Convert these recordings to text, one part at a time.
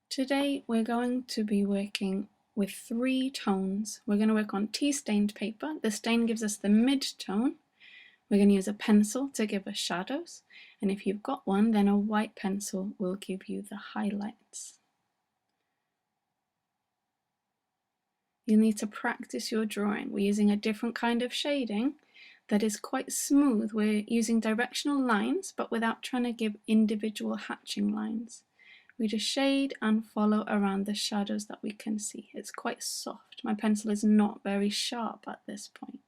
Today we're going to be working with 3 tones. We're going to work on tea-stained paper. The stain gives us the mid-tone. We're going to use a pencil to give us shadows, and if you've got one, then a white pencil will give you the highlights. You'll need to practice your drawing. We're using a different kind of shading that is quite smooth. We're using directional lines, but without trying to give individual hatching lines. We just shade and follow around the shadows that we can see. It's quite soft. My pencil is not very sharp at this point.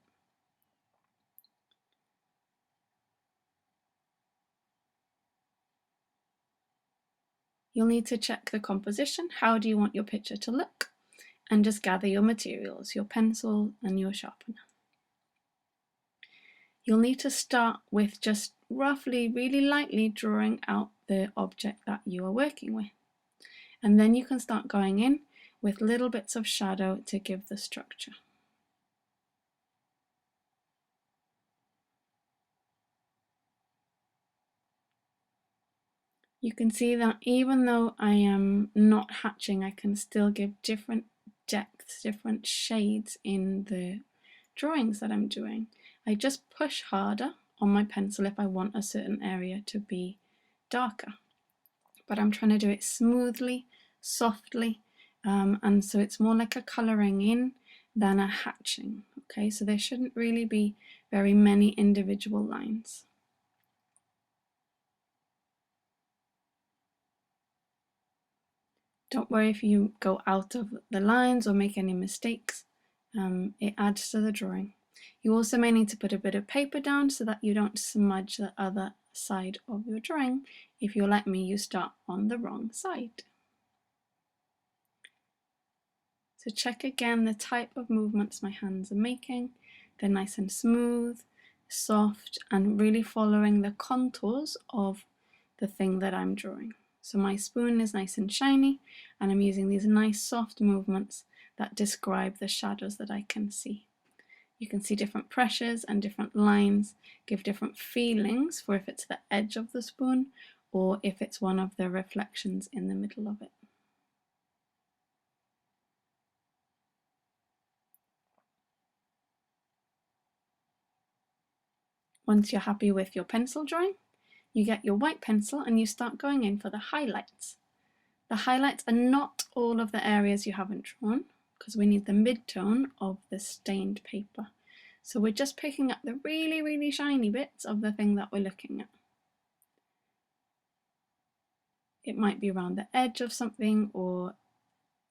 You'll need to check the composition. How do you want your picture to look? And just gather your materials, your pencil and your sharpener. You'll need to start with just roughly, really lightly drawing out the object that you are working with. And then you can start going in with little bits of shadow to give the structure. You can see that even though I am not hatching, I can still give different depths, different shades in the drawings that I'm doing. I just push harder on my pencil if I want a certain area to be darker. But I'm trying to do it smoothly, softly, and so it's more like a colouring in than a hatching. Okay, so there shouldn't really be very many individual lines. Don't worry if you go out of the lines or make any mistakes. It adds to the drawing. You also may need to put a bit of paper down so that you don't smudge the other side of your drawing. If you're like me, you start on the wrong side. So check again the type of movements my hands are making. They're nice and smooth, soft, and really following the contours of the thing that I'm drawing. So my spoon is nice and shiny, and I'm using these nice soft movements that describe the shadows that I can see. You can see different pressures and different lines give different feelings for if it's the edge of the spoon or if it's one of the reflections in the middle of it. Once you're happy with your pencil drawing, you get your white pencil and you start going in for the highlights. The highlights are not all of the areas you haven't drawn, because we need the mid-tone of the stained paper. So we're just picking up the really, really shiny bits of the thing that we're looking at. It might be around the edge of something or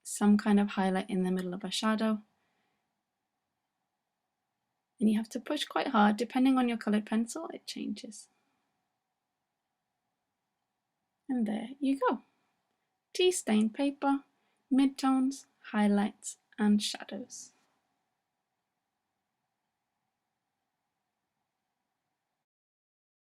some kind of highlight in the middle of a shadow. And you have to push quite hard. Depending on your coloured pencil, it changes. And there you go. Tea-stained paper, mid-tones, highlights and shadows.